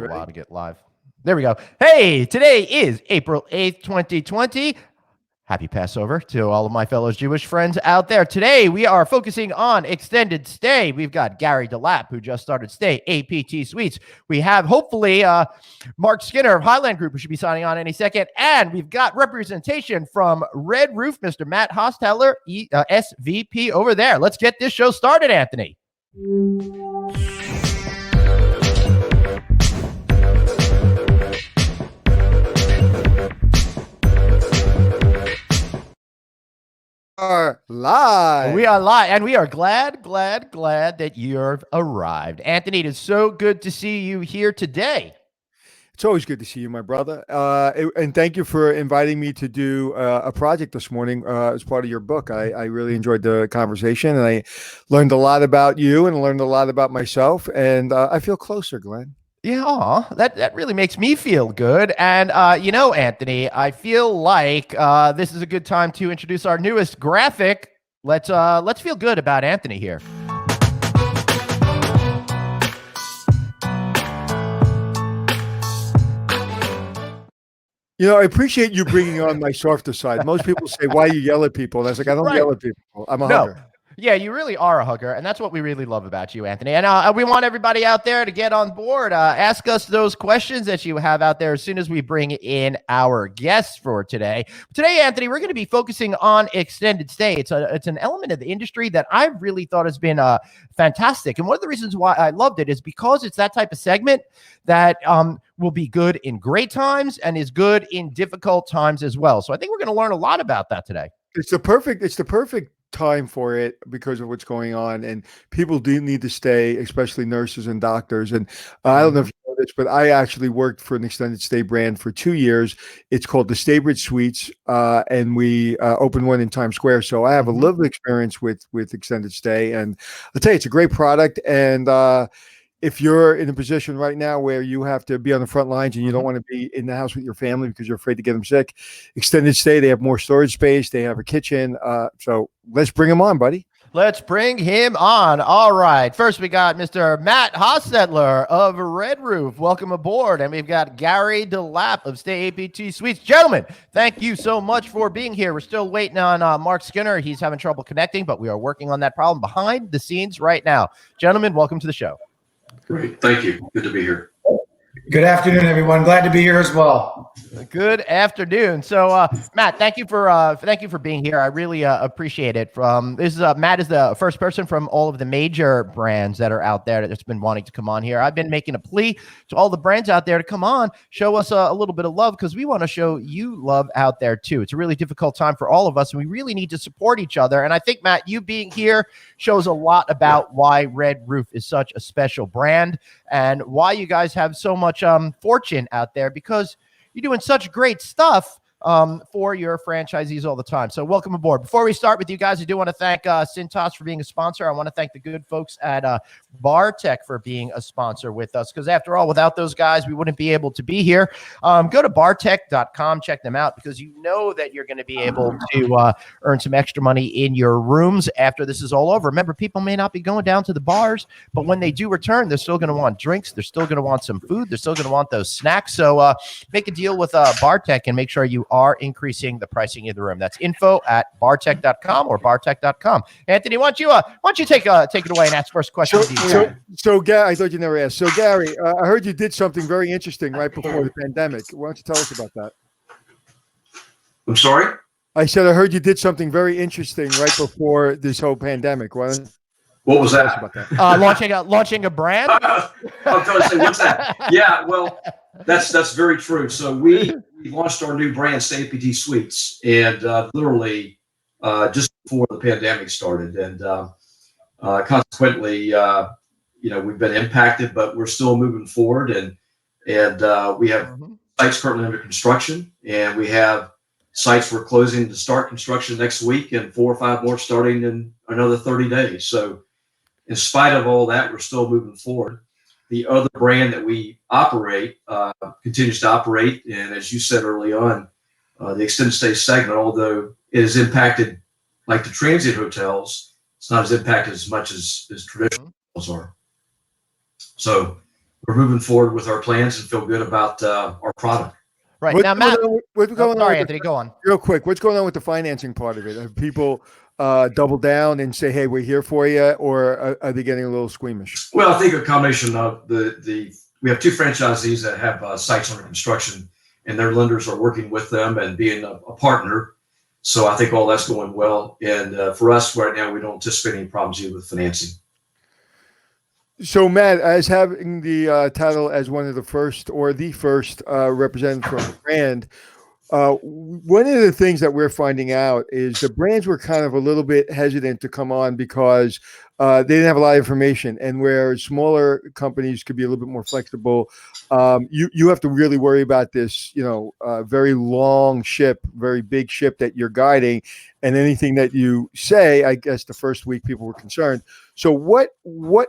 a while to get live. There we go. Hey, today is April 8th, 2020. Happy Passover to all of my fellow Jewish friends out there. Today, we are focusing on extended stay. We've got Gary Delapp, who just started stayAPT Suites. We have, hopefully, Mark Skinner of Highland Group, who should be signing on any second. And we've got representation from Red Roof, Mr. Matt Hostetler, SVP over there. Let's get this show started, Anthony. Are live. We are live, and we are glad that you've arrived. Anthony, it is so good to see you here today. It's always good to see you, my brother. And thank you for inviting me to do a project this morning as part of your book. I really enjoyed the conversation, and I learned a lot about you and learned a lot about myself, and I feel closer, Glenn. Yeah, that really makes me feel good. And, Anthony, I feel like this is a good time to introduce our newest graphic. Let's feel good about Anthony here. I appreciate you bringing on my softer side. Most people say, why you yell at people? And I was like, I don't yell at people. I'm a hugger. Yeah, you really are a hugger, and that's what we really love about you, Anthony. And we want everybody out there to get on board. Ask us those questions that you have out there as soon as we bring in our guests for today. Today, Anthony, we're going to be focusing on extended stay. It's an element of the industry that I really thought has been fantastic. And one of the reasons why I loved it is because it's that type of segment that will be good in great times and is good in difficult times as well. So I think we're going to learn a lot about that today. It's the perfect time for it because of what's going on, and people do need to stay, especially nurses and doctors. And I don't know if you know this, but I actually worked for an extended stay brand for 2 years. It's called the stayAPT Suites, and we opened one in Times Square. So I have a little experience with extended stay, and I'll tell you, it's a great product. And if you're in a position right now where you have to be on the front lines and you don't want to be in the house with your family because you're afraid to get them sick, extended stay, they have more storage space. They have a kitchen. So let's bring him on, buddy. Let's bring him on. All right. First, we got Mr. Matt Hostetler of Red Roof. Welcome aboard. And we've got Gary Delapp of stayAPT Suites. Gentlemen, thank you so much for being here. We're still waiting on Mark Skinner. He's having trouble connecting, but we are working on that problem behind the scenes right now. Gentlemen, welcome to the show. Great. Thank you. Good to be here. Good afternoon, everyone. Glad to be here as well. Good afternoon. So, Matt, thank you for being here. I really appreciate it. Matt is the first person from all of the major brands that are out there that's been wanting to come on here. I've been making a plea to all the brands out there to come on, show us a little bit of love, because we want to show you love out there too. It's a really difficult time for all of us, and we really need to support each other. And I think, Matt, you being here shows a lot about why Red Roof is such a special brand and why you guys have so much fortune out there, because you're doing such great stuff for your franchisees all the time. So welcome aboard. Before we start with you guys, I do want to thank Cintas for being a sponsor. I want to thank the good folks at BarTech for being a sponsor with us, because after all, without those guys, we wouldn't be able to be here. Go to bartech.com, check them out, because you know that you're going to be able to earn some extra money in your rooms after this is all over. Remember, people may not be going down to the bars, but when they do return, they're still going to want drinks. They're still going to want some food. They're still going to want those snacks. So make a deal with BarTech and make sure you are increasing the pricing in the room. That's info@bartech.com or bartech.com. Anthony, why don't you take it away and ask first question? So Gary, I thought you never asked. So Gary, I heard you did something very interesting right before the pandemic. Why don't you tell us about that? I'm sorry? I said I heard you did something very interesting right before this whole pandemic. What was that? About that? Launching a brand? I was going to say, what's that? Yeah, well, that's very true. So we launched our new brand, stayAPT Suites, and literally just before the pandemic started, and consequently, we've been impacted, but we're still moving forward, and we have sites currently under construction, and we have sites we're closing to start construction next week, and 4 or 5 more starting in another 30 days. So in spite of all that, we're still moving forward. The other brand that we operate continues to operate. And as you said early on, the extended stay segment, although it is impacted like the transient hotels, it's not as impacted as much as traditional hotels are. So we're moving forward with our plans and feel good about our product. Right. Now, Matt. What's going on? Sorry, Anthony, go on. Real quick, what's going on with the financing part of it? Have people double down and say, "Hey, we're here for you," or are they getting a little squeamish? Well, I think a combination of we have 2 franchisees that have sites under construction, and their lenders are working with them and being a partner. So I think all that's going well. And for us right now, we don't anticipate any problems either with financing. So, Matt, as having the title as one of the first or the first representative from the brand, one of the things that we're finding out is the brands were kind of a little bit hesitant to come on because they didn't have a lot of information. And where smaller companies could be a little bit more flexible, you have to really worry about this, very long ship, very big ship that you're guiding. And anything that you say, I guess the first week people were concerned. So what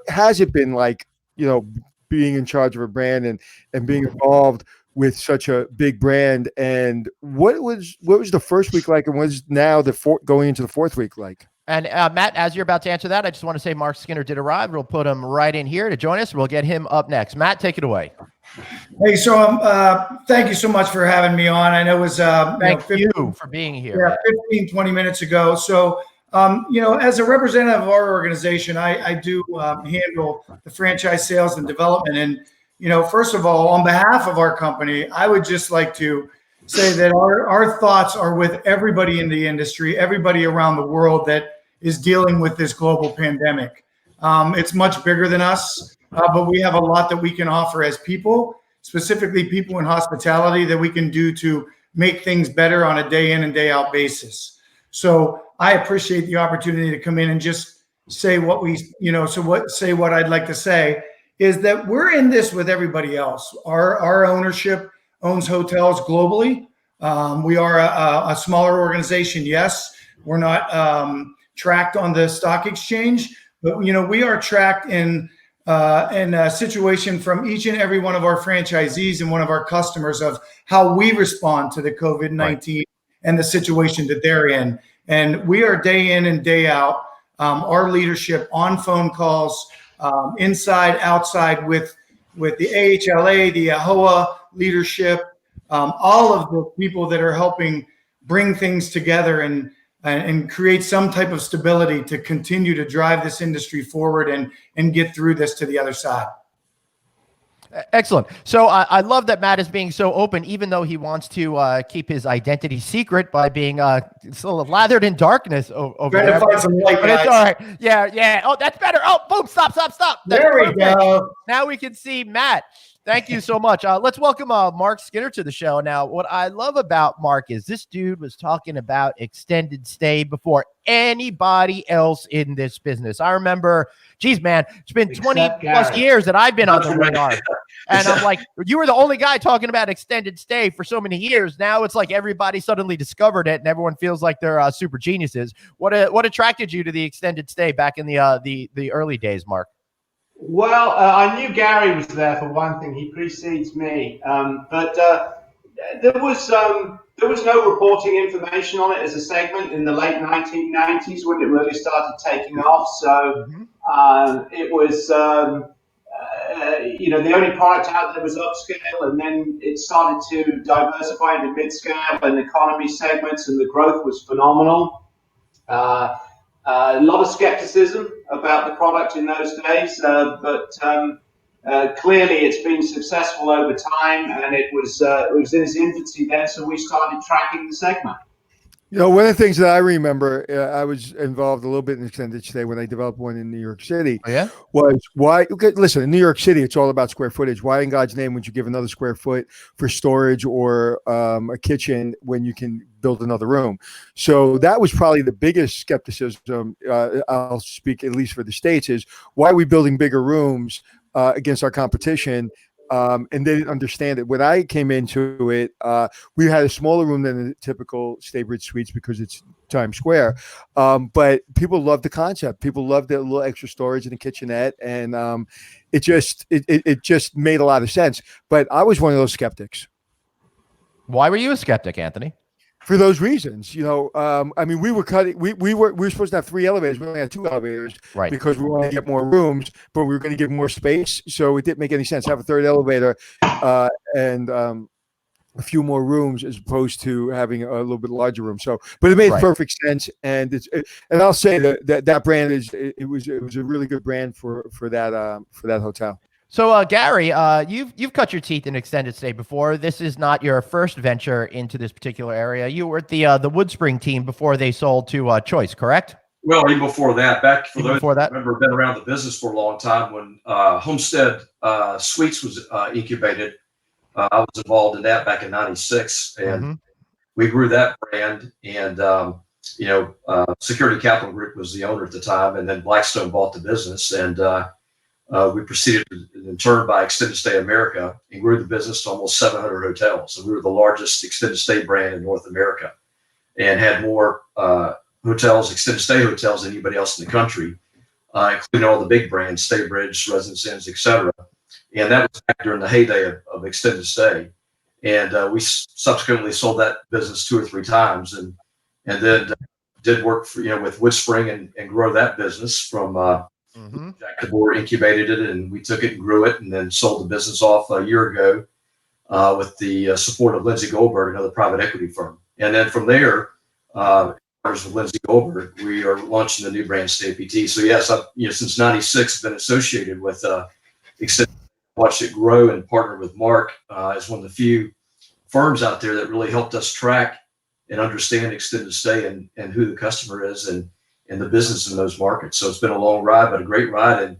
has it been like, being in charge of a brand and being involved with such a big brand? And what was the first week like, and what's now going into the 4th week like? And Matt, as you're about to answer that, I just want to say Mark Skinner did arrive. We'll put him right in here to join us. We'll get him up next. Matt, take it away. Hey, so thank you so much for having me on. I know it was thank you for being here. Yeah, 15, 20 minutes ago. So as a representative of our organization, I do handle the franchise sales and development. And first of all, on behalf of our company, I would just like to say that our thoughts are with everybody in the industry, everybody around the world that is dealing with this global pandemic. It's much bigger than us, but we have a lot that we can offer as people, specifically people in hospitality, that we can do to make things better on a day in and day out basis. So I appreciate the opportunity to come in and just say what I'd like to say is that we're in this with everybody else. Our ownership owns hotels globally. We are a smaller organization. Yes, we're not tracked on the stock exchange, but we are tracked in a situation from each and every one of our franchisees and one of our customers of how we respond to the COVID-19 and the situation that they're in. And we are day in and day out, our leadership on phone calls, inside, outside with the AHLA, the AHOA leadership, all of the people that are helping bring things together and create some type of stability to continue to drive this industry forward and get through this to the other side. Excellent. So I love that Matt is being so open, even though he wants to keep his identity secret by being sort of lathered in darkness over there. Find some light, but it's all right. Yeah. Oh, that's better. Oh, boom. Stop. That's there we perfect. go. Now we can see Matt. Thank you so much. Let's welcome Mark Skinner to the show. Now, what I love about Mark is this dude was talking about extended stay before anybody else in this business. I remember, geez, man, it's been 20 plus years that I've been on the radar. And I'm like, you were the only guy talking about extended stay for so many years. Now it's like everybody suddenly discovered it and everyone feels like they're super geniuses. What attracted you to the extended stay back in the early days, Mark? Well, I knew Gary was there for one thing. He precedes me, but there was no reporting information on it as a segment in the late 1990s when it really started taking off. So it was, the only product out there was upscale, and then it started to diversify into mid-scale and economy segments, and the growth was phenomenal. A lot of skepticism about the product in those days, but clearly it's been successful over time, and it was in its infancy then, so we started tracking the segment. One of the things that I remember, I was involved a little bit in extended stay when I developed one in New York City. Oh, yeah? Was why? Okay, listen, in New York City, it's all about square footage. Why in God's name would you give another square foot for storage or a kitchen when you can build another room? So that was probably the biggest skepticism. I'll speak at least for the States, is why are we building bigger rooms against our competition? And they didn't understand it. When I came into it, we had a smaller room than the typical StayBridge Suites because it's Times Square. But people loved the concept. People loved the little extra storage in the kitchenette, and it just made a lot of sense. But I was one of those skeptics. Why were you a skeptic, Anthony? for those reasons. I mean, we were cutting. We were supposed to have 3 elevators. We only had 2 elevators, Right. because we wanted to get more rooms, but we were going to give more space. So it didn't make any sense to have a 3rd elevator and a few more rooms as opposed to having a little bit larger room. So, but it made Right. perfect sense, and and I'll say that brand it was a really good brand for that hotel. So, Gary, you've cut your teeth in extended stay before. This is not your first venture into this particular area. You were at the Woodspring team before they sold to Choice, correct? Well, even before that, back for Even those before who that? remember, been around the business for a long time. When Homestead Suites was incubated, I was involved in that back in '96, and we grew that brand. And Security Capital Group was the owner at the time, and then Blackstone bought the business, and we proceeded in turn by Extended Stay America and grew the business to almost 700 hotels. So we were the largest extended stay brand in North America, and had more hotels, extended stay hotels, than anybody else in the country, including all the big brands, Staybridge, Residence Inns, etc. And that was back during the heyday of extended stay. And we subsequently sold that business 2 or 3 times, and then did work for, with Woodspring and grow that business from Jack DeBoer incubated it, and we took it and grew it, and then sold the business off a year ago with the support of Lindsay Goldberg, another private equity firm. And then from there, with Lindsay Goldberg, we are launching the new brand stayAPT. So yes, I've since '96 been associated with Extended. Watched it grow and partnered with Mark as one of the few firms out there that really helped us track and understand extended stay and who the customer is and the business in those markets. So it's been a long ride, but a great ride. And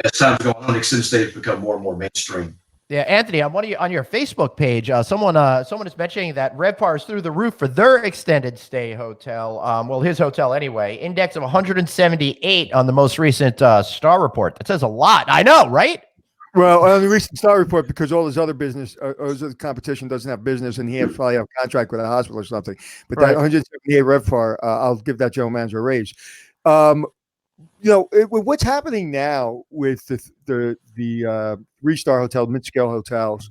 as time's gone on, extended stay has become more and more mainstream. Yeah, Anthony, on your Facebook page, someone is mentioning that RevPAR is through the roof for their extended stay hotel. Well, his hotel anyway. Index of 178 on the most recent Star report. That says a lot. I know, right? Well, on the recent Star report, because all his other business, his other competition doesn't have business, and he probably have a contract with a hospital or something. But that 178 RevPAR, I'll give that general manager a raise. What's happening now with the 3-star hotel, mid-scale hotels,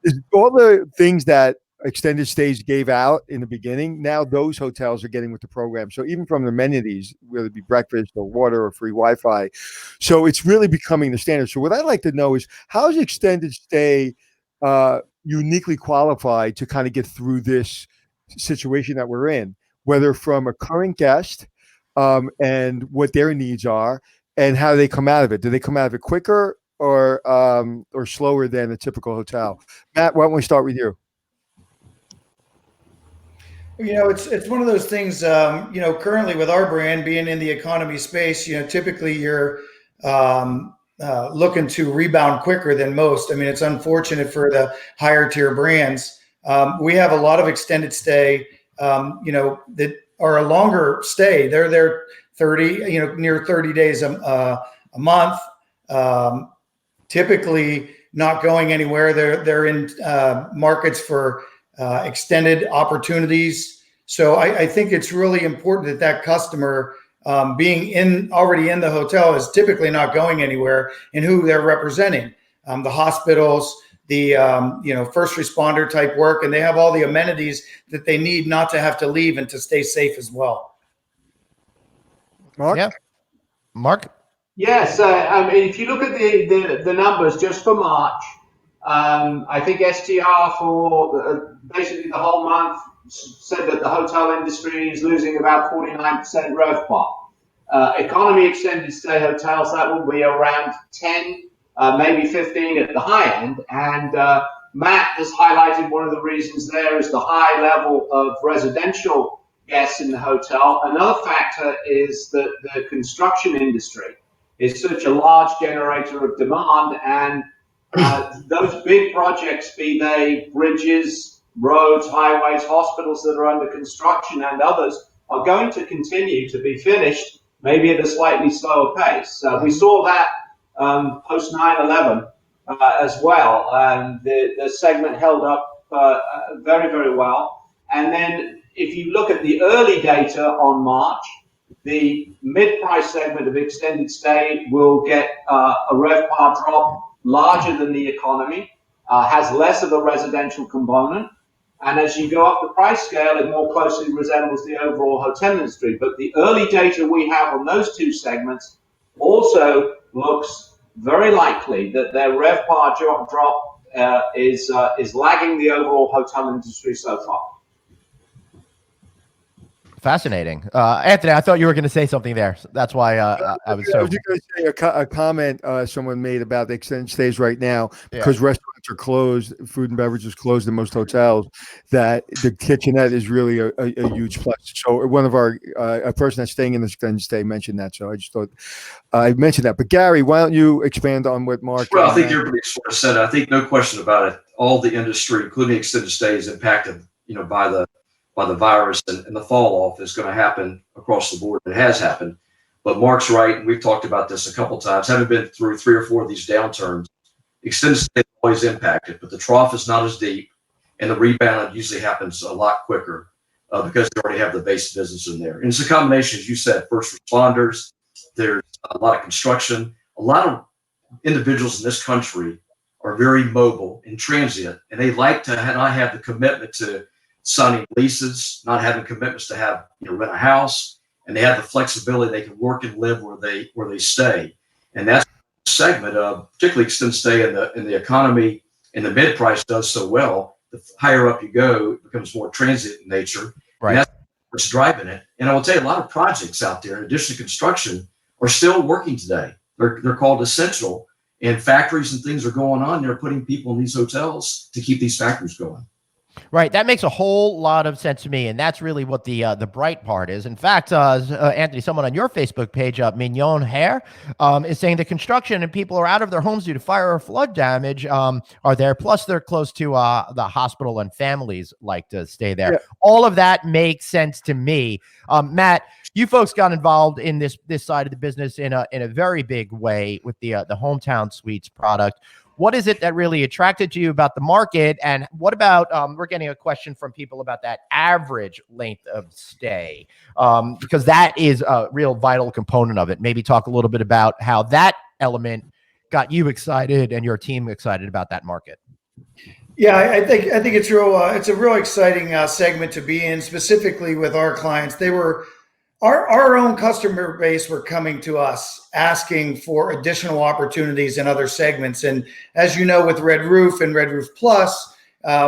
is all the things that extended stays gave out in the beginning. Now those hotels are getting with the program. So even from the amenities, whether it be breakfast or water or free Wi-Fi, so it's really becoming the standard. So what I'd like to know is, how is extended stay uniquely qualified to kind of get through this situation that we're in, whether from a current guest and what their needs are and how they come out of it. Do they come out of it quicker or slower than a typical hotel? Matt, why don't we start with you? It's one of those things, currently with our brand being in the economy space, typically you're looking to rebound quicker than most. I mean, it's unfortunate for the higher tier brands. We have a lot of extended stay, that are a longer stay. They're there 30, near 30 days a month, typically not going anywhere. They're in markets for extended opportunities. So I think it's really important that customer being already in the hotel is typically not going anywhere, and who they're representing, the hospitals, the first responder type work, and they have all the amenities that they need not to have to leave and to stay safe as well. Mark? Yeah. Mark? Yes, I mean, if you look at the numbers just for March, I think STR for basically the whole month said that the hotel industry is losing about 49% RevPAR. Economy extended stay hotels, that will be around 10, maybe 15 at the high end. And Matt has highlighted one of the reasons there is the high level of residential guests in the hotel. Another factor is that the construction industry is such a large generator of demand, and those big projects, be they bridges, roads, highways, hospitals that are under construction and others, are going to continue to be finished, maybe at a slightly slower pace. We saw that post 9/11 as well, and the segment held up very, very well. And then if you look at the early data on March, the mid-price segment of extended stay will get a RevPAR drop larger than the economy, has less of a residential component, And as you go up the price scale, it more closely resembles the overall hotel industry. But the early data we have on those two segments also looks very likely that their RevPAR drop is lagging the overall hotel industry so far. Fascinating. Anthony, I thought you were going to say something there. So that's why I was so. I was just going to say a comment someone made about the extended stays right now, because restaurants are closed, food and beverage is closed in most hotels, that the kitchenette is really a huge plus. So one of our, a person that's staying in the extended stay mentioned that. So I just thought I mentioned that. But Gary, why don't you expand on what Mark? Well, I think everybody sort of said it. I think no question about it. All the industry, including extended stay, is impacted, by the virus, and the fall off is going to happen across the board. It has happened, but Mark's right, and we've talked about this a couple of times. Having been through 3 or 4 of these downturns, extended stay is always impacted, but the trough is not as deep, and the rebound usually happens a lot quicker because they already have the base business in there. And it's a combination, as you said, first responders. There's a lot of construction. A lot of individuals in this country are very mobile and transient, and they like to not have the commitment to signing leases, not having commitments to have rent a house, and they have the flexibility. They can work and live where they stay, and that's the segment of particularly extended stay in the economy and the mid price does so well. The higher up you go, it becomes more transient in nature, Right. And that's what's driving it. And I will tell you, a lot of projects out there, in addition to construction, are still working today. They're called essential, and factories and things are going on. They're putting people in these hotels to keep these factories going. Right. That makes a whole lot of sense to me. And that's really what the bright part is. In fact, Anthony, someone on your Facebook page, Mignon Hair, is saying the construction and people are out of their homes due to fire or flood damage are there. Plus, they're close to the hospital and families like to stay there. Yeah. All of that makes sense to me. Matt, you folks got involved in this side of the business in a very big way with the Hometown Suites product. What is it that really attracted you about the market? And what about, we're getting a question from people about that average length of stay, because that is a real vital component of it. Maybe talk a little bit about how that element got you excited and your team excited about that market. Yeah, I think it's it's a real exciting segment to be in, specifically with our clients. They were, our own customer base were coming to us asking for additional opportunities in other segments. And as you know, with Red Roof and Red Roof Plus,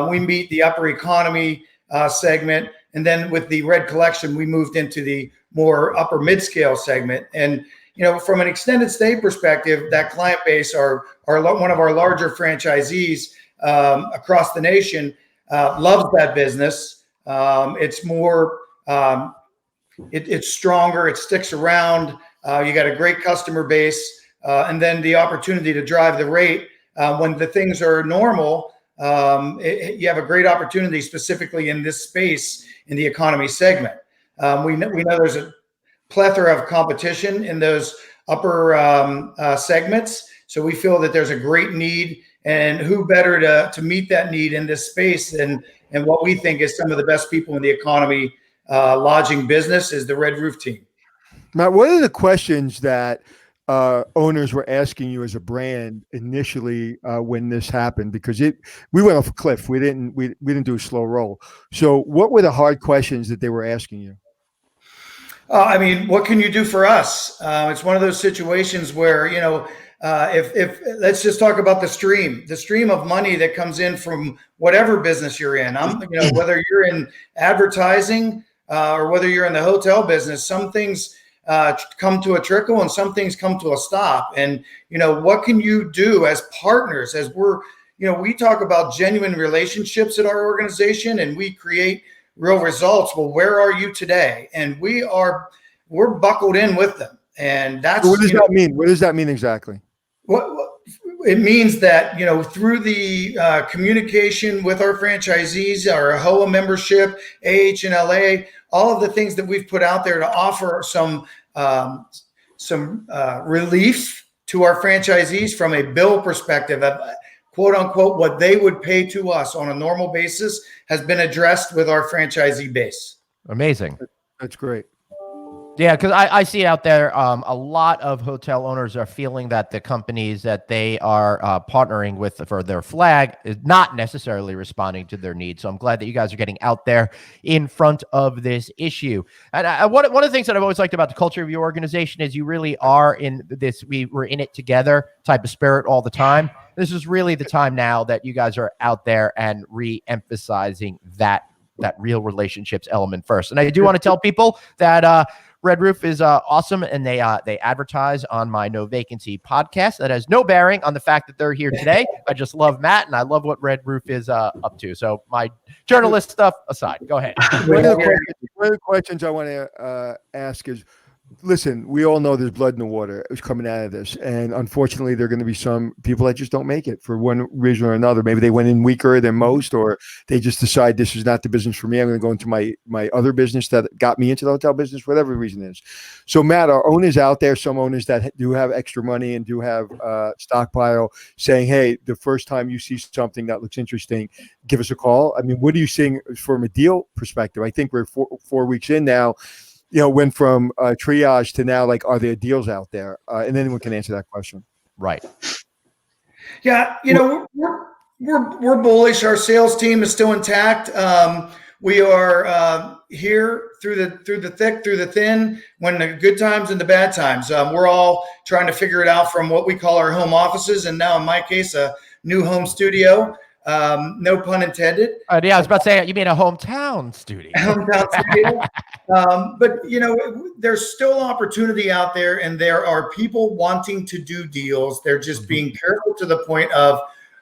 we meet the upper economy segment. And then with the Red Collection, we moved into the more upper mid-scale segment. And, from an extended stay perspective, that client base are one of our larger franchisees across the nation, loves that business. It's more, it's stronger, it sticks around. You got a great customer base, and then the opportunity to drive the rate when the things are normal. You have a great opportunity, specifically in this space in the economy segment. We know there's a plethora of competition in those upper segments, so we feel that there's a great need, and who better to meet that need in this space and what we think is some of the best people in the economy lodging business is the Red Roof team. Matt, what are the questions that owners were asking you as a brand initially when this happened? Because we went off a cliff. We didn't do a slow roll. So what were the hard questions that they were asking you? I mean, what can you do for us? It's one of those situations where, if let's just talk about the stream of money that comes in from whatever business you're in. Whether you're in advertising or whether you're in the hotel business, some things come to a trickle and some things come to a stop. And, what can you do as partners, as we talk about genuine relationships at our organization and we create real results. Well, where are you today? And we're buckled in with them. And that's, what does that mean? What does that mean exactly? What it means that, through the communication with our franchisees, our HOA membership, AHLA, all of the things that we've put out there to offer some relief to our franchisees from a bill perspective, quote unquote, what they would pay to us on a normal basis has been addressed with our franchisee base. Amazing. That's great. Yeah, because I see out there a lot of hotel owners are feeling that the companies that they are partnering with for their flag is not necessarily responding to their needs. So I'm glad that you guys are getting out there in front of this issue. And one of the things that I've always liked about the culture of your organization is you really are in this, we're in it together type of spirit all the time. This is really the time now that you guys are out there and re-emphasizing that real relationships element first. And I do want to tell people that Red Roof is awesome, and they advertise on my No Vacancy podcast. That has no bearing on the fact that they're here today. I just love Matt, and I love what Red Roof is up to. So my journalist stuff aside, go ahead. One of the questions I want to ask is, listen, we all know there's blood in the water is coming out of this. And unfortunately, there are going to be some people that just don't make it for one reason or another. Maybe they went in weaker than most, or they just decide this is not the business for me. I'm going to go into my other business that got me into the hotel business, whatever the reason is. So, Matt, are owners out there, some owners that do have extra money and do have stockpile, saying, hey, the first time you see something that looks interesting, give us a call? I mean, what are you seeing from a deal perspective? I think we're four weeks in now. Went from triage to now, like, are there deals out there? And anyone can answer that question. Right. Yeah. We're bullish. Our sales team is still intact. We are here through the thick, through the thin, when the good times and the bad times. We're all trying to figure it out from what we call our home offices. And now in my case, a new home studio. No pun intended. Yeah, I was about to say, you mean a hometown studio. Hometown studio. But, there's still opportunity out there, and there are people wanting to do deals. They're just being careful to the point of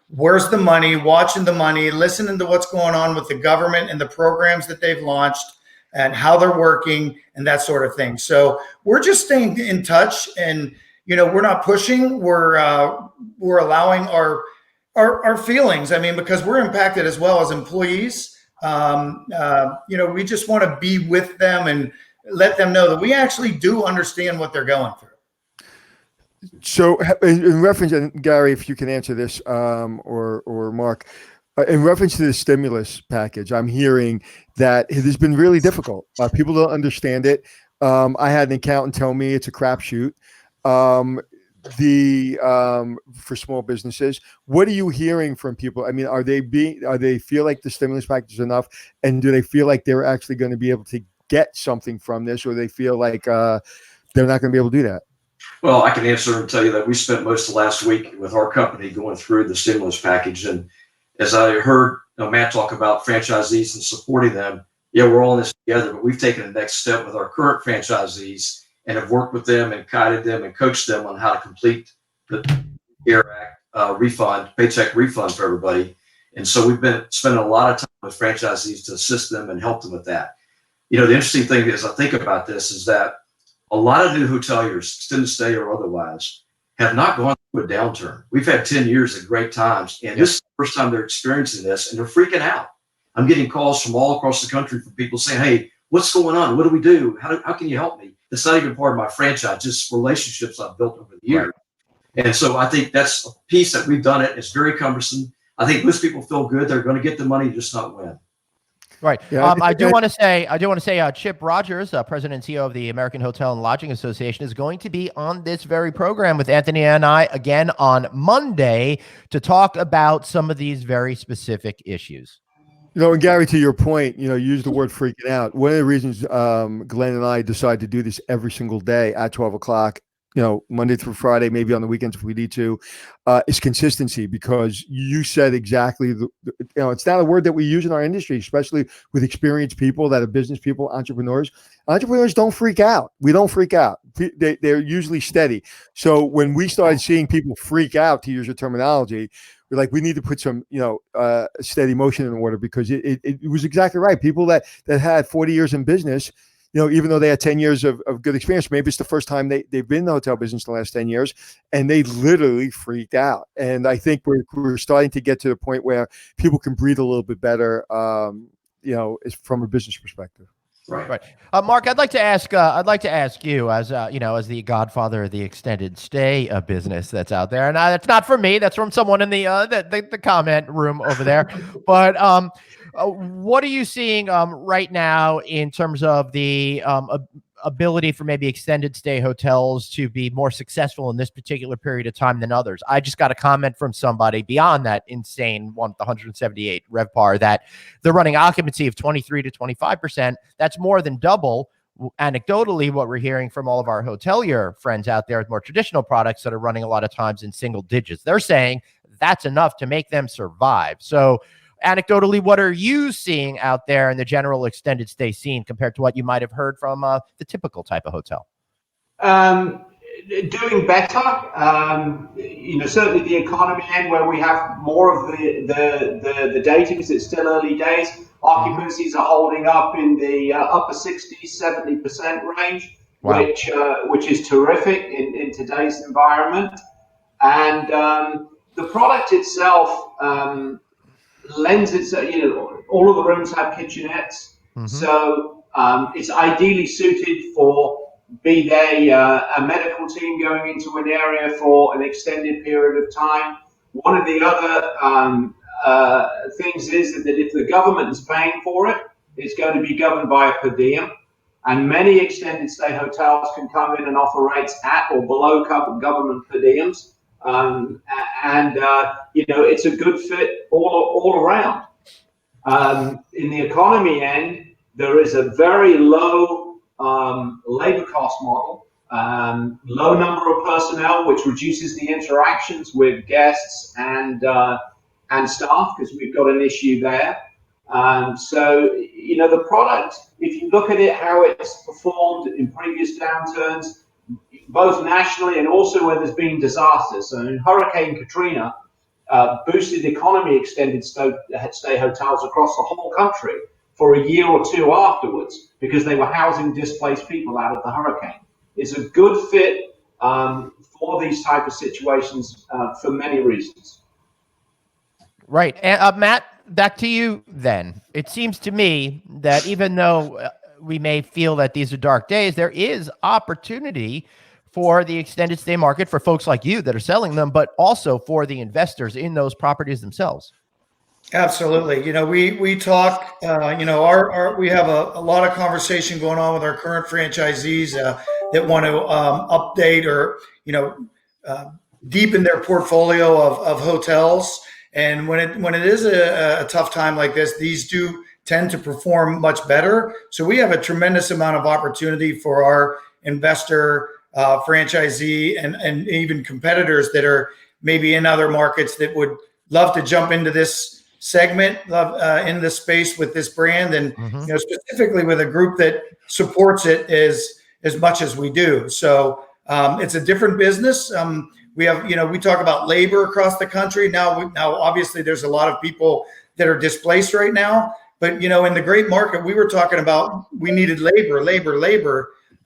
where's the money, watching the money, listening to what's going on with the government and the programs that they've launched and how they're working and that sort of thing. So we're just staying in touch, and, we're not pushing. We're allowing our feelings. I mean, because we're impacted as well as employees. We just want to be with them and let them know that we actually do understand what they're going through. So in reference, and Gary, if you can answer this, or Mark, in reference to the stimulus package, I'm hearing that it has been really difficult. People don't understand it. I had an accountant tell me it's a crapshoot. For small businesses, what are you hearing from people? I mean, are they feel like the stimulus package is enough, and do they feel like they're actually going to be able to get something from this, or they feel like they're not going to be able to do that? Well, I can answer and tell you that we spent most of last week with our company going through the stimulus package, and as I heard Matt talk about franchisees and supporting them, yeah, we're all in this together, but we've taken the next step with our current franchisees and have worked with them and guided them and coached them on how to complete the CARES Act paycheck refund for everybody. And so we've been spending a lot of time with franchisees to assist them and help them with that. The interesting thing is, I think about this, is that a lot of new hoteliers, extended stay or otherwise, have not gone through a downturn. We've had 10 years of great times, and this is the first time they're experiencing this, and they're freaking out. I'm getting calls from all across the country from people saying, hey, what's going on? What do we do? How can you help me? It's not even part of my franchise, just relationships I've built over the years. Right. And so I think that's a piece that we've done it. It's very cumbersome. I think most people feel good. They're going to get the money, just not win. Right. Yeah. I do want to say, Chip Rogers, President and CEO of the American Hotel and Lodging Association, is going to be on this very program with Anthony and I again on Monday to talk about some of these very specific issues. And Gary, to your point, use the word freaking out. One of the reasons Glenn and I decide to do this every single day at 12 o'clock, Monday through Friday, maybe on the weekends if we need to, is consistency, because you said exactly, it's not a word that we use in our industry, especially with experienced people that are business people, entrepreneurs. Entrepreneurs don't freak out. We don't freak out. They're usually steady. So when we started seeing people freak out, to use your terminology, we're like, we need to put some, steady motion in order, because it was exactly right. People that had 40 years in business, even though they had 10 years of good experience, maybe it's the first time they've been in the hotel business the last 10 years, and they literally freaked out. And I think we're starting to get to the point where people can breathe a little bit better, from a business perspective. Right. Mark, I'd like to ask you, as as the godfather of the extended stay business that's out there, and that's not from me, that's from someone in the comment room over there. But what are you seeing right now in terms of the ability for maybe extended stay hotels to be more successful in this particular period of time than others. I just got a comment from somebody beyond that insane one, the 178 RevPAR, that they're running occupancy of 23 to 25%. That's more than double, anecdotally, what we're hearing from all of our hotelier friends out there with more traditional products that are running a lot of times in single digits. They're saying that's enough to make them survive. So anecdotally, what are you seeing out there in the general extended stay scene compared to what you might have heard from the typical type of hotel? Doing better. Certainly the economy end, where we have more of the data, because it's still early days. Occupancies are holding up in the upper 60s, 70% range, wow, which is terrific in today's environment. And the product itself lends itself. All of the rooms have kitchenettes, so it's ideally suited for, be they a medical team going into an area for an extended period of time. One of the other things is that if the government is paying for it, it's going to be governed by a per diem. And many extended stay hotels can come in and offer rates at or below government per diems. It's a good fit all around. In the economy end, there is a very low labor cost model, low number of personnel, which reduces the interactions with guests and staff, because we've got an issue there. The product, if you look at it, how it's performed in previous downturns, both nationally and also where there's been disasters. So in Hurricane Katrina, boosted economy extended stay hotels across the whole country for a year or two afterwards, because they were housing displaced people out of the hurricane. It's a good fit for these type of situations for many reasons. Right. And Matt, back to you then. It seems to me that even though we may feel that these are dark days, there is opportunity for the extended stay market for folks like you that are selling them, but also for the investors in those properties themselves. Absolutely. We talk, we have a lot of conversation going on with our current franchisees that want to update or, deepen their portfolio of hotels. And when it is a tough time like this, these do tend to perform much better. So we have a tremendous amount of opportunity for our investor, franchisee, and even competitors that are maybe in other markets that would love to jump into this segment, in this space with this brand, and specifically with a group that supports it as much as we do. So it's a different business. We have, we talk about labor across the country now. Obviously, there's a lot of people that are displaced right now. But in the great market, we were talking about we needed labor.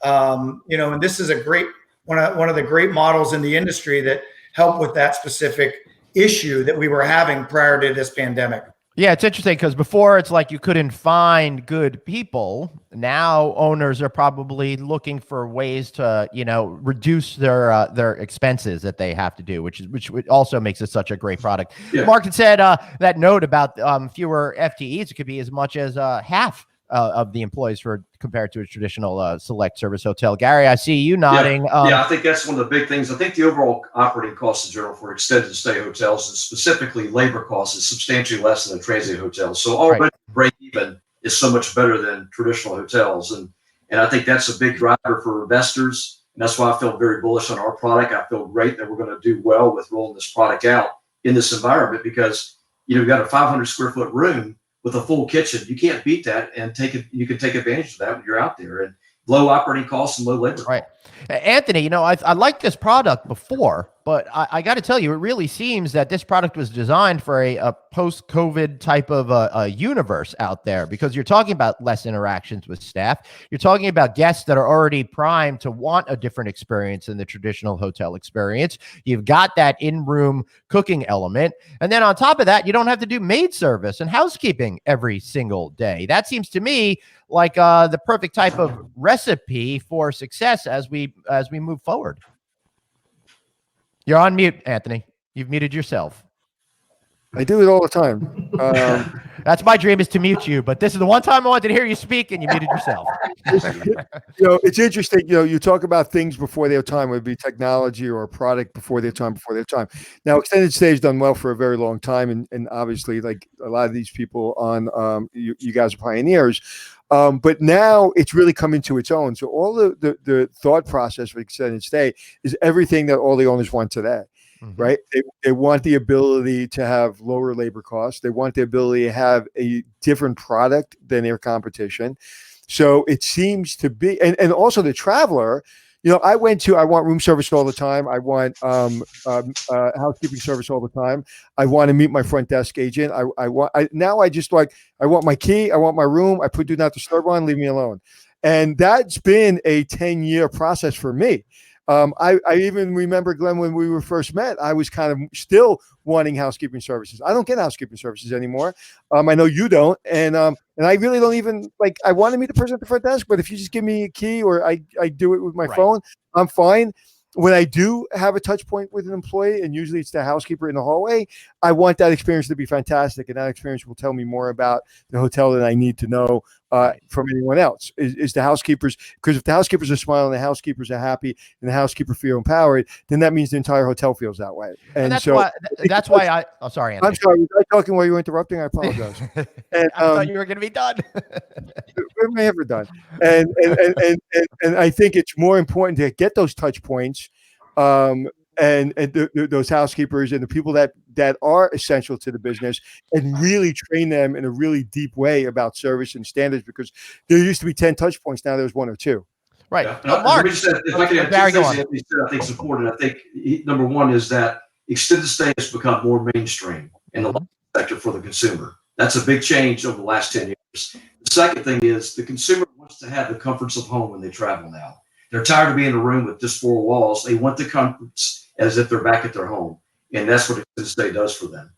And this is a great one of the great models in the industry that help with that specific issue that we were having prior to this pandemic. Yeah, it's interesting because before it's like you couldn't find good people. Now owners are probably looking for ways to, reduce their expenses that they have to do, which also makes it such a great product. Yeah. Mark had said that note about fewer FTEs. It could be as much as half of the employees compared to a traditional select service hotel. Gary, I see you nodding. Yeah, I think that's one of the big things. I think the overall operating cost in general for extended stay hotels, and specifically labor costs, is substantially less than a transient hotel. So already break even is so much better than traditional hotels. And I think that's a big driver for investors. And that's why I feel very bullish on our product. I feel great that we're going to do well with rolling this product out in this environment, because you've got a 500 square foot room with a full kitchen. You can't beat that, and you can take advantage of that when you're out there, and low operating costs and low labor. Right. Anthony, I liked this product before, but I got to tell you, it really seems that this product was designed for a post-COVID type of a universe out there, because you're talking about less interactions with staff. You're talking about guests that are already primed to want a different experience than the traditional hotel experience. You've got that in-room cooking element. And then on top of that, you don't have to do maid service and housekeeping every single day. That seems to me like the perfect type of recipe for success as we move forward. You're on mute, Anthony. You've muted yourself. I do it all the time. That's my dream, is to mute you. But this is the one time I wanted to hear you speak, and you muted yourself. It's interesting. You talk about things before their time, whether it be technology or a product before their time. Now, extended stay has done well for a very long time, and obviously, like a lot of these people on, you guys are pioneers. But now it's really coming to its own. So all the thought process for extended stay is everything that all the owners want today. Mm-hmm. Right? They want the ability to have lower labor costs. They want the ability to have a different product than their competition. So it seems to be, and also the traveler, I want room service all the time. I want housekeeping service all the time. I want to meet my front desk agent. I want my key. I want my room. I put do not disturb on, leave me alone. And that's been a 10-year process for me. I even remember, Glenn, when we were first met, I was kind of still wanting housekeeping services. I don't get housekeeping services anymore. I know you don't. And I really don't even I want to meet the person at the front desk, but if you just give me a key or I do it with my phone, I'm fine. When I do have a touch point with an employee, and usually it's the housekeeper in the hallway, I want that experience to be fantastic. And that experience will tell me more about the hotel than I need to know from anyone else. Is the housekeepers, because if the housekeepers are smiling, the housekeepers are happy, and the housekeeper feel empowered, then that means the entire hotel feels that way. And that's so why I'm sorry, Anthony. I'm sorry. Was I talking while you were interrupting? I apologize. And, I thought you were going to be done. When am I ever done? And I think it's more important to get those touch points, and those housekeepers and the people that are essential to the business, and really train them in a really deep way about service and standards, because there used to be 10 touch points. Now there's 1 or 2. Right. Yeah. Mark, if I can add two things Anthony said, I think it's important. I think number one is that extended stay has become more mainstream in the sector for the consumer. That's a big change over the last 10 years. The second thing is the consumer wants to have the comforts of home when they travel now. They're tired of being in a room with just 4 walls. They want the comforts as if they're back at their home. And that's what extended stay does for them.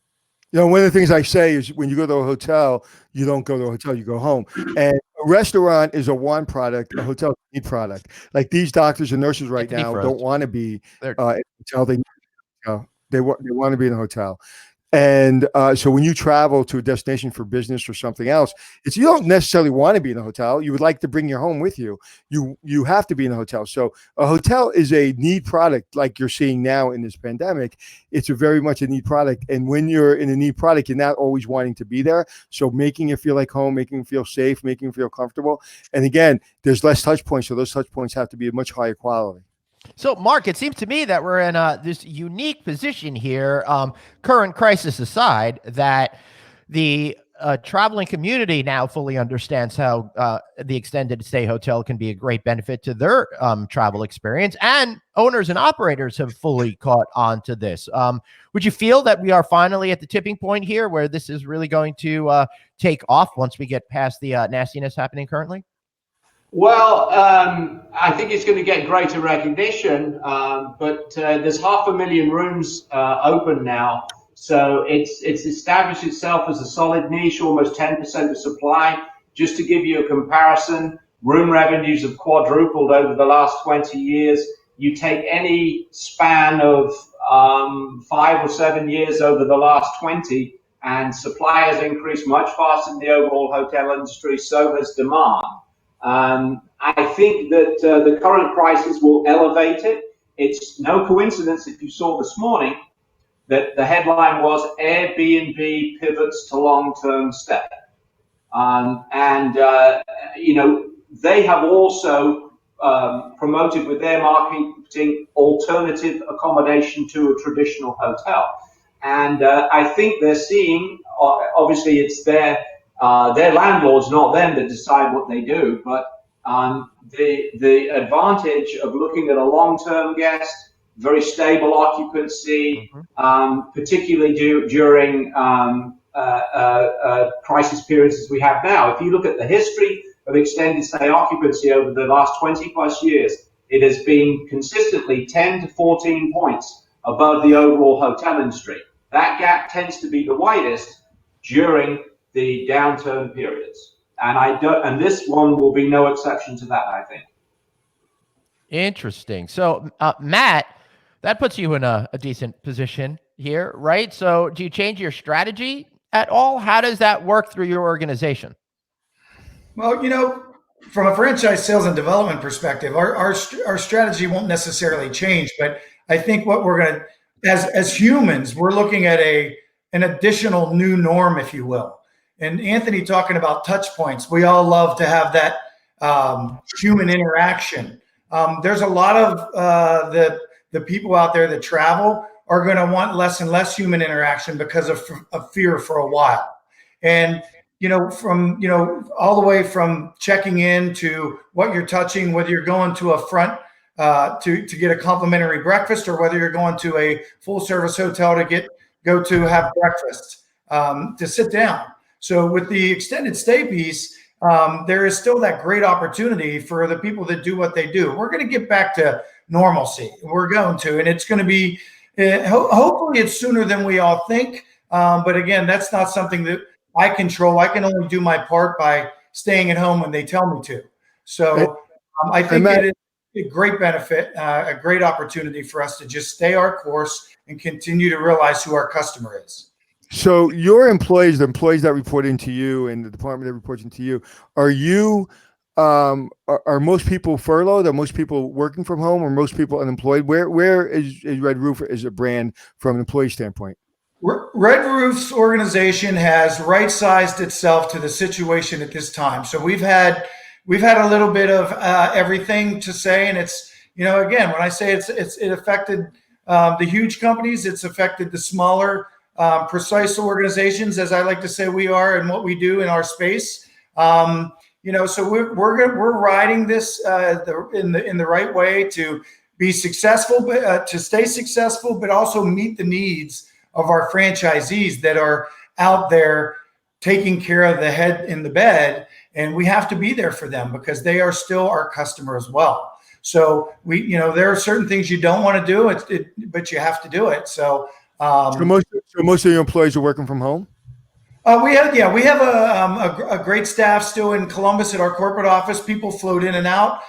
One of the things I say is when you go to a hotel, you don't go to a hotel, you go home. And a restaurant is a want product, a hotel is a need product. Like these doctors and nurses right now don't want to be in a hotel. They want to be in a hotel. And so when you travel to a destination for business or something else, you don't necessarily want to be in a hotel. You would like to bring your home with you. You have to be in a hotel. So a hotel is a need product, like you're seeing now in this pandemic. It's very much a need product. And when you're in a need product, you're not always wanting to be there. So making it feel like home, making it feel safe, making it feel comfortable. And again, there's less touch points. So those touch points have to be of much higher quality. So, Mark, it seems to me that we're in this unique position here, current crisis aside, that the traveling community now fully understands how the extended stay hotel can be a great benefit to their travel experience, and owners and operators have fully caught on to this. Would you feel that we are finally at the tipping point here where this is really going to take off once we get past the nastiness happening currently? Well, I think it's going to get greater recognition, but there's 500,000 rooms open now. So it's established itself as a solid niche, almost 10% of supply. Just to give you a comparison, room revenues have quadrupled over the last 20 years. You take any span of 5 or 7 years over the last 20, and supply has increased much faster than the overall hotel industry, so has demand. I think that the current crisis will elevate it. It's no coincidence if you saw this morning that the headline was Airbnb pivots to long-term stay. They have also promoted with their marketing alternative accommodation to a traditional hotel. And I think they're seeing, obviously it's their landlords, not them, that decide what they do. But the advantage of looking at a long-term guest, very stable occupancy, particularly during crisis periods as we have now. If you look at the history of extended stay occupancy over the last 20 plus years, it has been consistently 10 to 14 points above the overall hotel industry. That gap tends to be the widest during the downturn periods, and this one will be no exception to that, I think. Interesting. So, Matt, that puts you in a decent position here, right? So, do you change your strategy at all? How does that work through your organization? Well, from a franchise sales and development perspective, our strategy won't necessarily change, but I think what we're going to, as humans, we're looking at an additional new norm, if you will. And Anthony talking about touch points, we all love to have that human interaction. There's a lot of the people out there that travel are going to want less and less human interaction because of fear for a while. And from all the way from checking in to what you're touching, whether you're going to a front to get a complimentary breakfast, or whether you're going to a full service hotel to go to have breakfast, to sit down. So with the extended stay piece, there is still that great opportunity for the people that do what they do. We're going to get back to normalcy. We're going to, and it's going to be, hopefully it's sooner than we all think. But again, that's not something that I control. I can only do my part by staying at home when they tell me to. So I think it is a great benefit, a great opportunity for us to just stay our course and continue to realize who our customer is. So your employees, the employees that report into you and the department that reports into you, are most people furloughed? Are most people working from home? Or most people unemployed? Where is Red Roof as a brand from an employee standpoint? Red Roof's organization has right-sized itself to the situation at this time. So we've had a little bit of everything to say, and it's again, when I say it affected the huge companies, it's affected the smaller, precise organizations, as I like to say we are, and what we do in our space. So we're riding this in the right way to be successful, but to stay successful, but also meet the needs of our franchisees that are out there taking care of the head in the bed, and we have to be there for them because they are still our customer as well. So there are certain things you don't want to do, but you have to do it. So most of your employees are working from home. We have a great staff still in Columbus at our corporate office. People float in and out.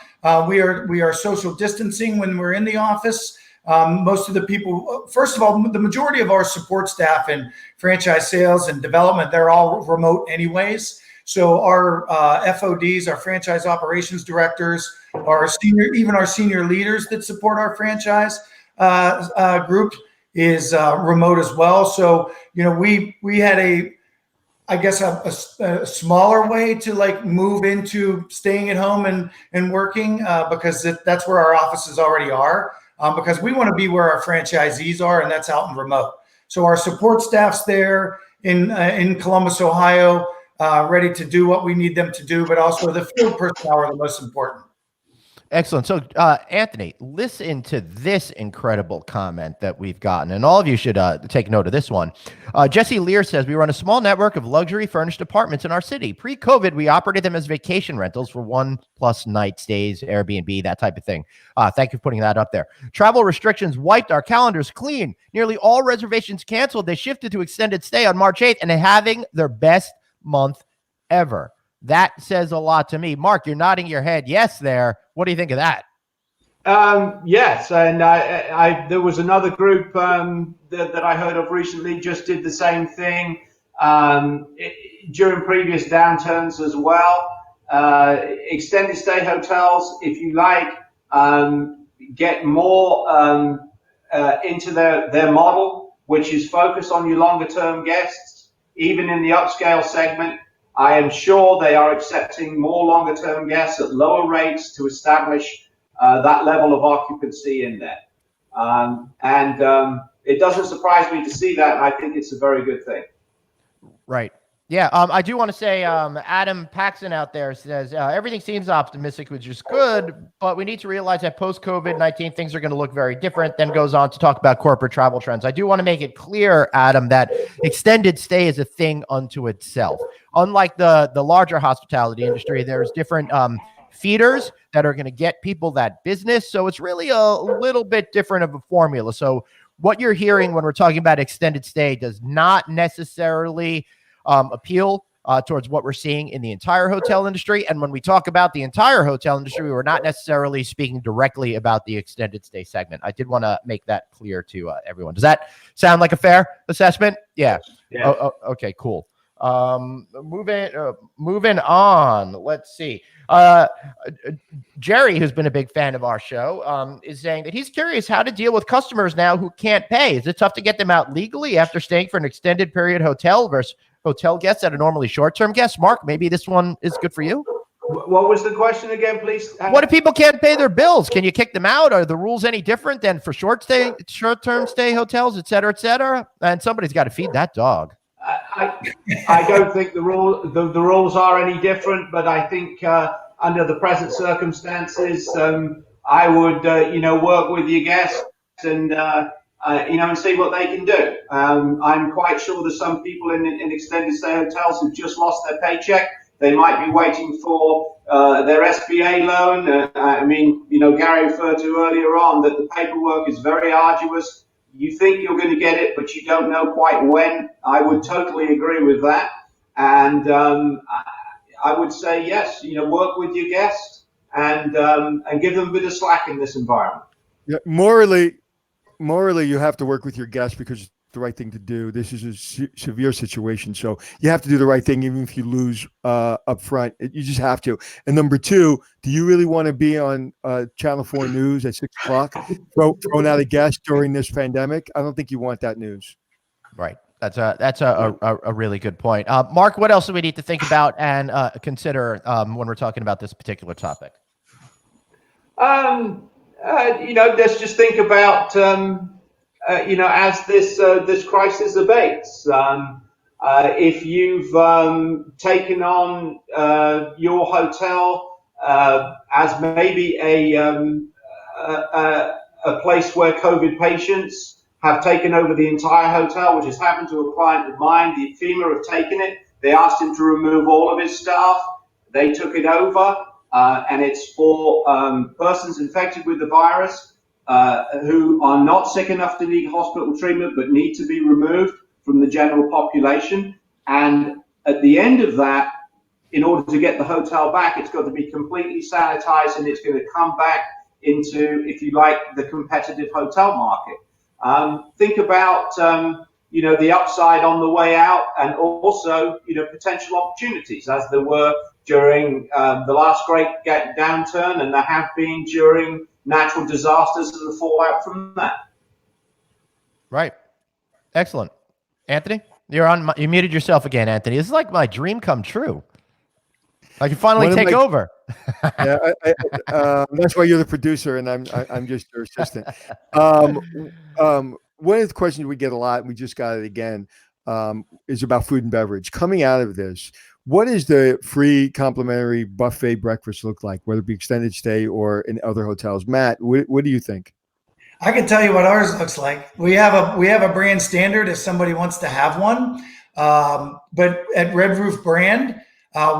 We are social distancing when we're in the office. Most of the people, first of all, the majority of our support staff in franchise sales and development, they're all remote anyways. So our FODs, our franchise operations directors, our senior leaders that support our franchise group is remote as well. So we had a smaller way to move into staying at home and working because that's where our offices already are. Because we want to be where our franchisees are, and that's out in remote. So our support staff's there in Columbus, Ohio, ready to do what we need them to do, but also the field personnel are the most important. Excellent. So, Anthony, listen to this incredible comment that we've gotten, and all of you should take note of this one. Jesse Lear says, we run a small network of luxury furnished apartments in our city. Pre-COVID, we operated them as vacation rentals for 1+ night stays, Airbnb, that type of thing. Thank you for putting that up there. Travel restrictions wiped our calendars clean. Nearly all reservations canceled. They shifted to extended stay on March 8th and having their best month ever. That says a lot to me. Mark, you're nodding your head yes there. What do you think of that? Yes, and there was another group that I heard of recently just did the same thing during previous downturns as well. Extended stay hotels, if you like, get more into their model, which is focused on your longer term guests, even in the upscale segment. I am sure they are accepting more longer term guests at lower rates to establish that level of occupancy in there. It doesn't surprise me to see that. I think it's a very good thing. Right. Yeah. I do want to say, Adam Paxson out there says, everything seems optimistic, which is good, but we need to realize that post-COVID-19, things are going to look very different. Then goes on to talk about corporate travel trends. I do want to make it clear, Adam, that extended stay is a thing unto itself. Unlike the larger hospitality industry, there's different feeders that are going to get people that business. So it's really a little bit different of a formula. So what you're hearing when we're talking about extended stay does not necessarily appeal towards what we're seeing in the entire hotel industry. And when we talk about the entire hotel industry, we're not necessarily speaking directly about the extended stay segment. I did want to make that clear to everyone. Does that sound like a fair assessment? Yeah. Okay, cool. Moving on. Let's see. Jerry, who's been a big fan of our show, is saying that he's curious how to deal with customers now who can't pay. Is it tough to get them out legally after staying for an extended period hotel versus hotel guests that are normally short-term guests? Mark, maybe this one is good for you. What was the question again, please? What if people can't pay their bills? Can you kick them out? Are the rules any different than for short-term stay hotels, et cetera, et cetera? And somebody's got to feed that dog. I don't think the rules are any different, but I think under the present circumstances, I would work with your guests and and see what they can do. I'm quite sure there's some people in extended stay hotels who've just lost their paycheck. They might be waiting for their SBA loan. Gary referred to earlier on that the paperwork is very arduous. You think you're going to get it, but you don't know quite when. I would totally agree with that. And I would say, yes, work with your guests and give them a bit of slack in this environment. Yeah, morally, you have to work with your guests because it's the right thing to do. This is a severe situation, so you have to do the right thing, even if you lose up front. You just have to. And number two, do you really want to be on Channel 4 News at 6 o'clock, throwing out a guest during this pandemic? I don't think you want that news. Right. That's a really good point. Mark, what else do we need to think about and consider when we're talking about this particular topic? Let's just think about, as this crisis abates, if you've taken on your hotel as maybe a place where COVID patients have taken over the entire hotel, which has happened to a client of mine. The FEMA have taken it. They asked him to remove all of his staff. They took it over, and it's for persons infected with the virus who are not sick enough to need hospital treatment but need to be removed from the general population. And at the end of that, in order to get the hotel back, it's got to be completely sanitized, and it's going to come back into, if you like, the competitive hotel market. Think about, the upside on the way out, and also, potential opportunities, as there were during the last great downturn, and there have been during natural disasters and the fallout from that. Right. Excellent. Anthony, you muted yourself again, Anthony. This is like my dream come true. I can finally take over. Yeah, that's why you're the producer, and I'm just your assistant. One of the questions we get a lot, and we just got it again, is about food and beverage. Coming out of this, what is the free complimentary buffet breakfast look like, whether it be extended stay or in other hotels? Matt, what do you think? I can tell you what ours looks like. We have a brand standard if somebody wants to have one, but at Red Roof brand,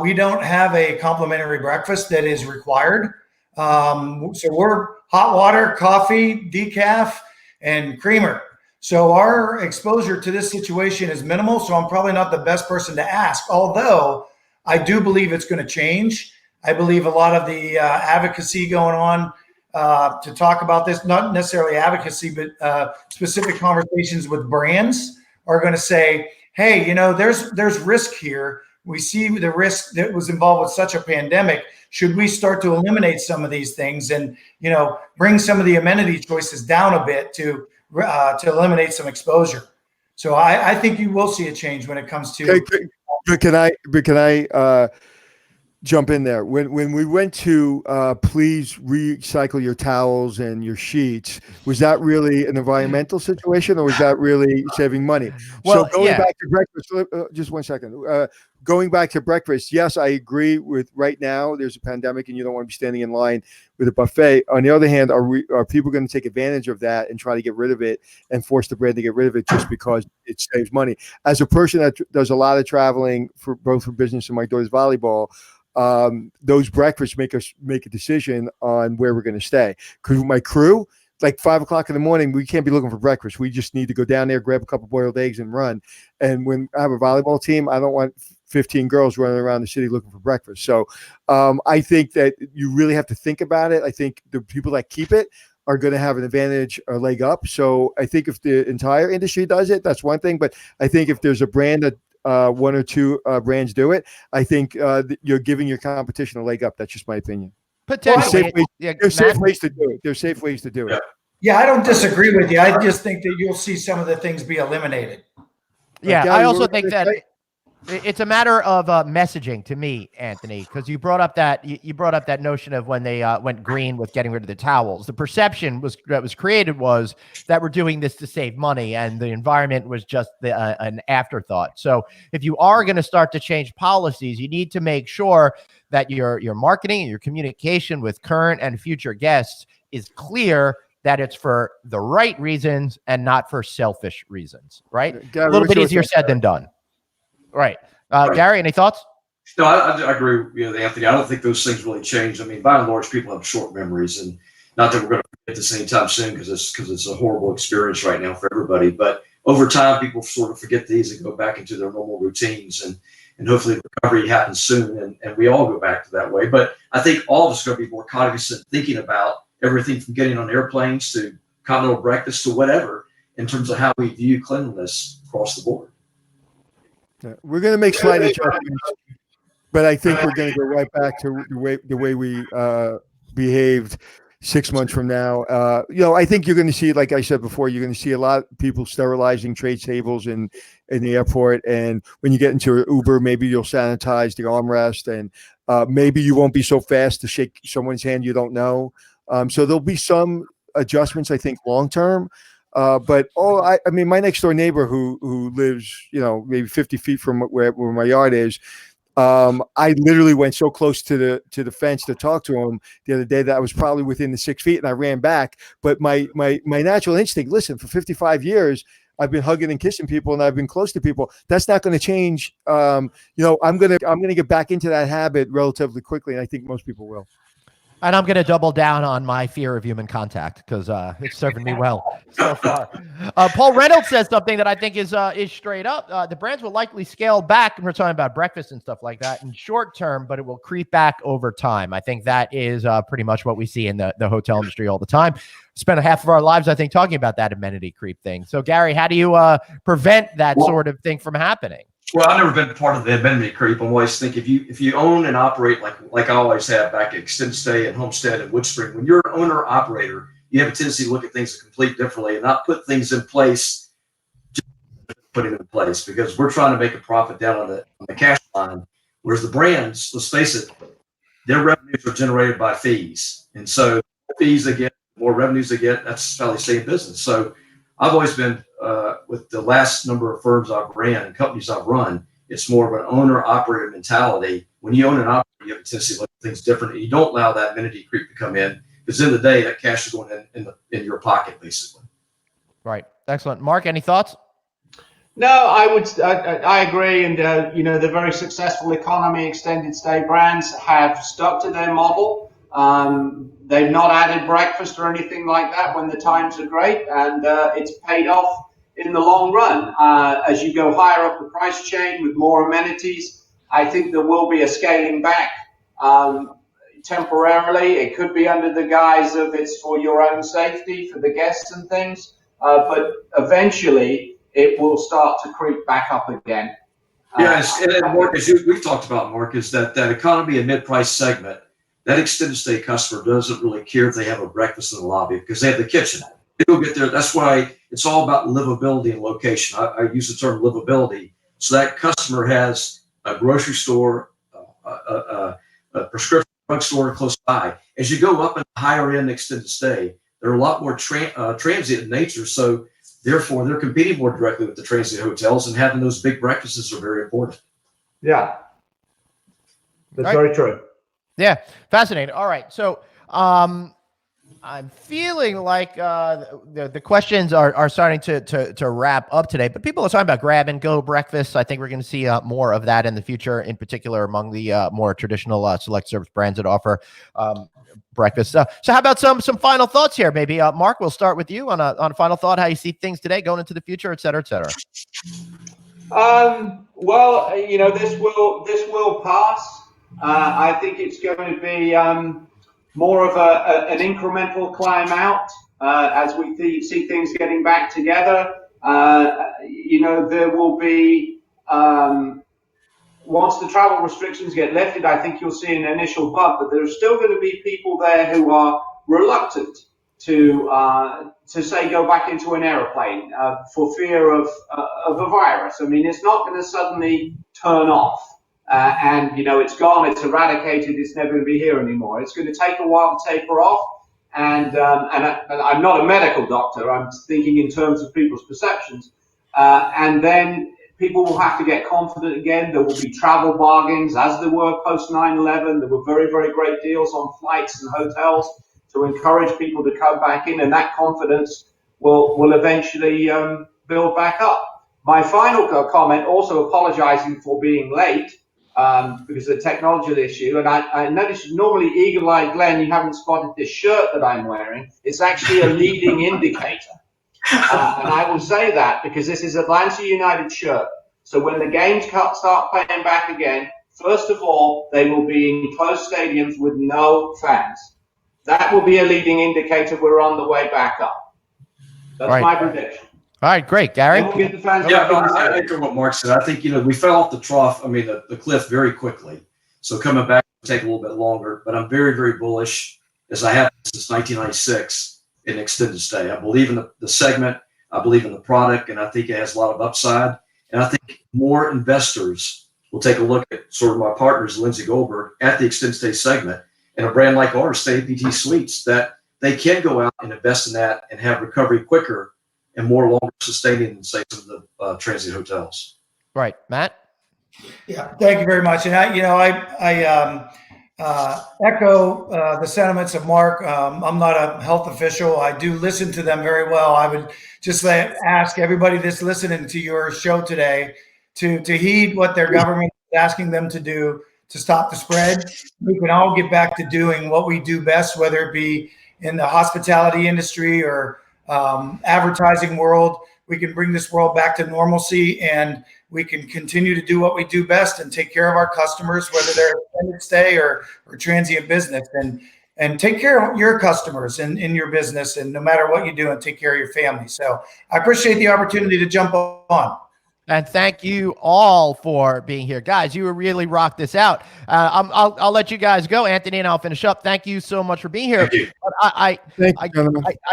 we don't have a complimentary breakfast that is required. So we're hot water, coffee, decaf, and creamer. So our exposure to this situation is minimal. So I'm probably not the best person to ask, although I do believe it's going to change. I believe a lot of the advocacy going on to talk about this, not necessarily advocacy, but specific conversations with brands are going to say, hey, there's risk here. We see the risk that was involved with such a pandemic. Should we start to eliminate some of these things and, bring some of the amenity choices down a bit to eliminate some exposure? So I think you will see a change when it comes to. Can I jump in there? When we went to please recycle your towels and your sheets, was that really an environmental situation, or was that really saving money? Well, so going back to breakfast, just 1 second. Going back to breakfast, yes, I agree with right now there's a pandemic and you don't want to be standing in line with a buffet. On the other hand, are people going to take advantage of that and try to get rid of it and force the brand to get rid of it just because it saves money? As a person that does a lot of traveling for both for business and my daughter's volleyball, those breakfasts make us make a decision on where we're going to stay. Because with my crew, like 5 o'clock in the morning, we can't be looking for breakfast. We just need to go down there, grab a couple boiled eggs and run. And when I have a volleyball team, I don't want 15 girls running around the city looking for breakfast. So I think that you really have to think about it. I think the people that keep it are going to have an advantage or leg up. So I think if the entire industry does it, that's one thing. But I think if there's a brand that one or two brands do it, I think you're giving your competition a leg up. That's just my opinion. Potentially. There's safe ways to do it. There's safe ways to do it. Yeah, I don't disagree with you. I just think that you'll see some of the things be eliminated. Yeah, I also think that it's a matter of messaging to me, Anthony, because you brought up that notion of when they went green with getting rid of the towels. The perception that was created was that we're doing this to save money, and the environment was just an afterthought. So if you are going to start to change policies, you need to make sure that your marketing and your communication with current and future guests is clear, that it's for the right reasons and not for selfish reasons, right? Gary, a little bit easier said than done. Right. Gary, any thoughts? No, I agree with Anthony. I don't think those things really change. I mean, by and large, people have short memories, and not that we're going to forget this anytime soon because it's a horrible experience right now for everybody. But over time, people sort of forget these and go back into their normal routines, and hopefully recovery happens soon, and we all go back to that way. But I think all of us are going to be more cognizant, thinking about everything from getting on airplanes to continental breakfast to whatever, in terms of how we view cleanliness across the board. Yeah, we're going to make slight adjustments, but I think we're going to go right back to the way we behaved 6 months from now. I think you're going to see, like I said before, you're going to see a lot of people sterilizing tray tables in the airport. And when you get into an Uber, maybe you'll sanitize the armrest, and maybe you won't be so fast to shake someone's hand you don't know. So there'll be some adjustments, I think, long term. But I mean, my next door neighbor who lives, maybe 50 feet from where my yard is, I literally went so close to the fence to talk to him the other day that I was probably within the 6 feet, and I ran back. But my natural instinct, listen, for 55 years, I've been hugging and kissing people, and I've been close to people. That's not going to change. I'm gonna get back into that habit relatively quickly, and I think most people will. And I'm going to double down on my fear of human contact because it's serving me well so far. Paul Reynolds says something that I think is straight up. The brands will likely scale back, and we're talking about breakfast and stuff like that, in short term, but it will creep back over time. I think that is pretty much what we see in the hotel industry all the time. Spend a half of our lives, I think, talking about that amenity creep thing. So, Gary, how do you prevent that sort of thing from happening? Well, I've never been part of the amenity creep. I'm always thinking if you own and operate like I always have back at Extended Stay and Homestead and Woodspring, when you're an owner operator, you have a tendency to look at things completely differently and not put things in place, just putting them in place, because we're trying to make a profit down on the cash line. Whereas the brands, let's face it, their revenues are generated by fees, and so the fees they get, more revenues they get, that's how they stay in business. So I've always been with the last number of firms I've ran and companies I've run, it's more of an owner-operator mentality. When you own and operate, you have a tendency to look at things different, and you don't allow that amenity creep to come in, because in the day, that cash is going in your pocket, basically. Right. Excellent. Mark, any thoughts? No, I agree. And, the very successful economy extended stay brands have stuck to their model. They've not added breakfast or anything like that when the times are great, and it's paid off in the long run. As you go higher up the price chain with more amenities, I think there will be a scaling back temporarily. It could be under the guise of it's for your own safety, for the guests and things, but eventually it will start to creep back up again. Yes, and Mark, as we've talked about, Mark, is that economy and mid-price segment, that extended stay customer doesn't really care if they have a breakfast in the lobby because they have the kitchen. They'll get there. That's why it's all about livability and location. I use the term livability. So that customer has a grocery store, a prescription drug store close by. As you go up in higher end extended stay, they're a lot more transient in nature. So therefore, they're competing more directly with the transient hotels, and having those big breakfasts are very important. Yeah, that's right. Very true. Yeah, fascinating. All right, so I'm feeling like the questions are starting to wrap up today, but people are talking about grab and go breakfast. I think we're going to see more of that in the future, in particular among the more traditional select service brands that offer breakfast. So how about some final thoughts here? Maybe Mark, we'll start with you on a final thought, how you see things today going into the future, et cetera, et cetera. Well, this will pass. I think it's going to be more of an incremental climb out as we see things getting back together. There will be once the travel restrictions get lifted, I think you'll see an initial bump, but there's still going to be people there who are reluctant to say go back into an airplane for fear of a virus. I mean, it's not going to suddenly turn off and it's gone, it's eradicated, it's never going to be here anymore. It's going to take a while to taper off, and I'm not a medical doctor. I'm thinking in terms of people's perceptions, and then people will have to get confident again. There will be travel bargains, as there were post 9/11. There were very, very great deals on flights and hotels to encourage people to come back in, and that confidence will eventually build back up. My final comment, also apologizing for being late because of the technology issue, and I noticed normally eagle-eyed Glenn, you haven't spotted this shirt that I'm wearing. It's actually a leading indicator. And I will say that because this is Atlanta United shirt. So when the games start playing back again, first of all, they will be in closed stadiums with no fans. That will be a leading indicator we're on the way back up. That's my prediction. All right, great, Gary. We'll get the fans Yeah, I echo what Mark said. I think we fell off the trough. I mean, the cliff very quickly. So coming back will take a little bit longer. But I'm very, very bullish, as I have since 1996, in extended stay. I believe in the segment. I believe in the product, and I think it has a lot of upside. And I think more investors will take a look at sort of my partners, Lindsay Goldberg, at the extended stay segment, and a brand like ours, stayAPT Suites, that they can go out and invest in that and have recovery quicker and more longer sustaining than, say, some of the transient hotels. Right, Matt. Yeah, thank you very much. And I echo the sentiments of Mark. I'm not a health official. I do listen to them very well. I would just ask everybody that's listening to your show today to heed what their government is asking them to do to stop the spread. We can all get back to doing what we do best, whether it be in the hospitality industry or advertising world. We can bring this world back to normalcy, and we can continue to do what we do best and take care of our customers, whether they're extended stay or transient business, and take care of your customers in your business, and no matter what you do, and take care of your family. So I appreciate the opportunity to jump on. And thank you all for being here, guys. You really rocked this out. I'll let you guys go, Anthony, and I'll finish up. Thank you so much for being here. But I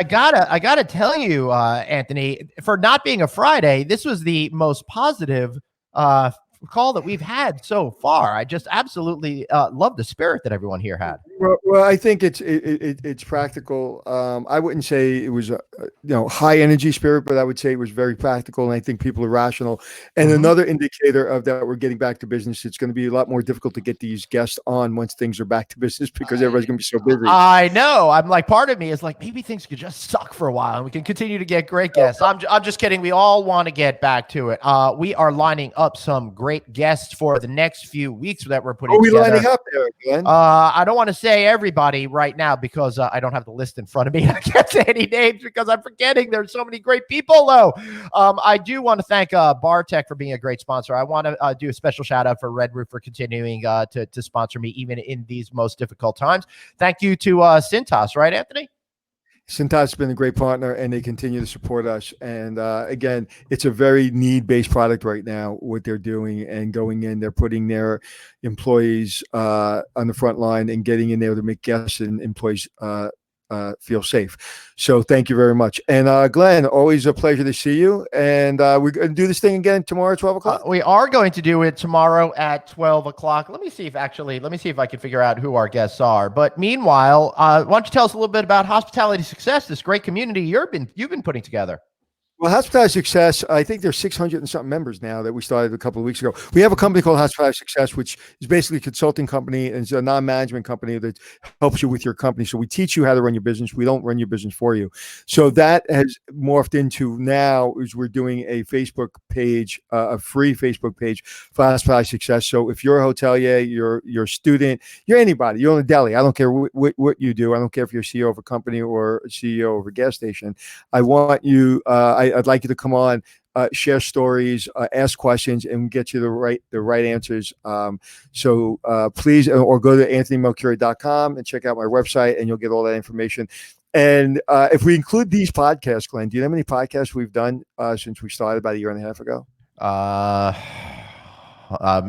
gotta tell you, Anthony, for not being a Friday, this was the most positive call that we've had so far. I just absolutely love the spirit that everyone here had. Well, I think it's practical. I wouldn't say it was a high energy spirit, but I would say it was very practical, and I think people are rational. And another indicator of that, we're getting back to business. It's going to be a lot more difficult to get these guests on once things are back to business because everybody's going to be so busy. I know. I'm like, part of me is like, maybe things could just suck for a while and we can continue to get great guests. I'm just kidding. We all want to get back to it. We are lining up some great guests for the next few weeks that we're putting together. Are we lining up there, Glenn? I don't want to say everybody right now because I don't have the list in front of me. I can't say any names because I'm forgetting. There's so many great people, though. I do want to thank Bartech for being a great sponsor. I want to do a special shout out for Red Roof for continuing to sponsor me even in these most difficult times. Thank you to Cintas, right, Anthony? Cintas has been a great partner, and they continue to support us. And again, it's a very need-based product right now, what they're doing and going in. They're putting their employees on the front line and getting in there to make guests and employees feel safe. So thank you very much. And Glenn, always a pleasure to see you. And we're going to do this thing again tomorrow at 12 o'clock. We are going to do it tomorrow at 12 o'clock. Let me see if I can figure out who our guests are. But meanwhile, why don't you tell us a little bit about Hospitality Success, this great community you've been putting together? Well, Hospitality Success, I think there's 600 and something members now that we started a couple of weeks ago. We have a company called Hospitality Success, which is basically a consulting company, and it's a non-management company that helps you with your company. So we teach you how to run your business. We don't run your business for you. So that has morphed into now is we're doing a Facebook page, a free Facebook page for Hospitality Success. So if you're a hotelier, you're a student, you're anybody, you own a deli, I don't care what you do. I don't care if you're CEO of a company or CEO of a gas station. I want you, I'd like you to come on. share stories, ask questions, and get you the right answers. So please, or go to anthonymelchiori.com and check out my website, and you'll get all that information. And if we include these podcasts, Glenn, do you know how many podcasts we've done since we started about a year and a half ago?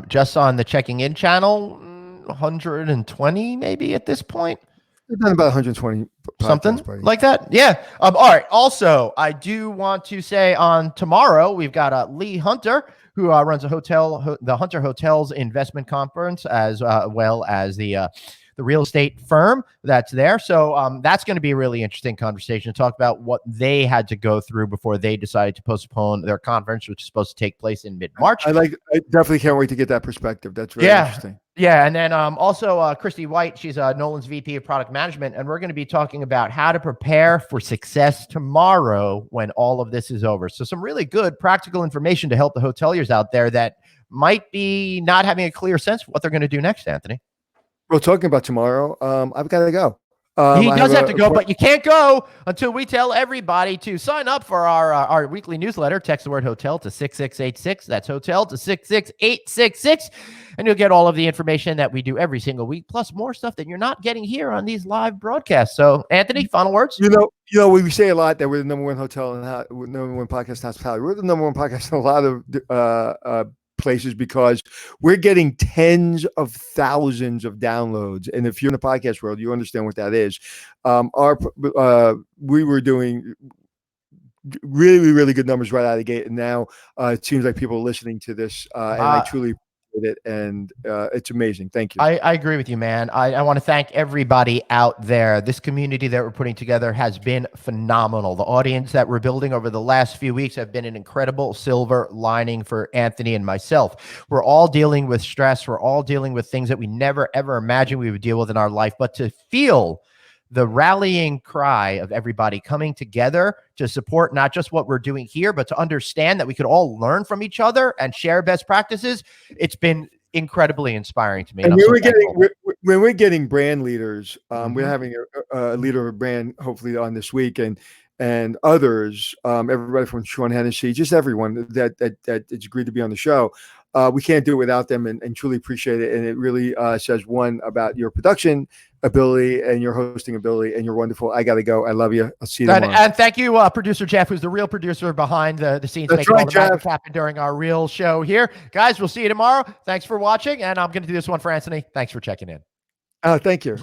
Just on the checking in channel, 120 maybe at this point. We've done about 120 something buddy. like that. Yeah. All right. Also, I do want to say on tomorrow we've got Lee Hunter, who runs the Hunter Hotels Investment Conference, as well as the real estate firm that's there. So that's going to be a really interesting conversation to talk about what they had to go through before they decided to postpone their conference, which is supposed to take place in mid-March. I definitely can't wait to get that perspective. That's very interesting. Yeah. And then also Christy White, she's Nolan's VP of Product Management. And we're going to be talking about how to prepare for success tomorrow when all of this is over. So some really good practical information to help the hoteliers out there that might be not having a clear sense of what they're going to do next, Anthony. Well, talking about tomorrow, I've got to go. He does have to go, but you can't go until we tell everybody to sign up for our weekly newsletter. Text the word hotel to 6686. That's hotel to 66866. And you'll get all of the information that we do every single week, plus more stuff that you're not getting here on these live broadcasts. So, Anthony, final words? You know, we say a lot that we're the number one hotel and number one podcast in hospitality. We're the number one podcast in a lot of places because we're getting tens of thousands of downloads, and if you're in the podcast world, you understand what that is. We were doing really, really good numbers right out of the gate, and now it seems like people are listening to this, and I truly appreciate it, and it's amazing. Thank you. I agree with you, man. I want to thank everybody out there. This community that we're putting together has been phenomenal. The audience that we're building over the last few weeks have been an incredible silver lining for Anthony and myself. We're all dealing with stress. We're all dealing with things that we never, ever imagined we would deal with in our life. But to feel the rallying cry of everybody coming together to support not just what we're doing here, but to understand that we could all learn from each other and share best practices, it's been incredibly inspiring to me. And when we're getting brand leaders, we're having a leader of a brand hopefully on this week, and others, everybody from Sean Hennessy, just everyone that it's agreed to be on the show. We can't do it without them, and truly appreciate it. And it really says one about your production ability and your hosting ability, and you're wonderful. I got to go. I love you. I'll see you tomorrow. And thank you, producer Jeff, who's the real producer behind the scenes, making all the magic happen during our real show here. Guys, we'll see you tomorrow. Thanks for watching, and I'm going to do this one for Anthony. Thanks for checking in. Thank you.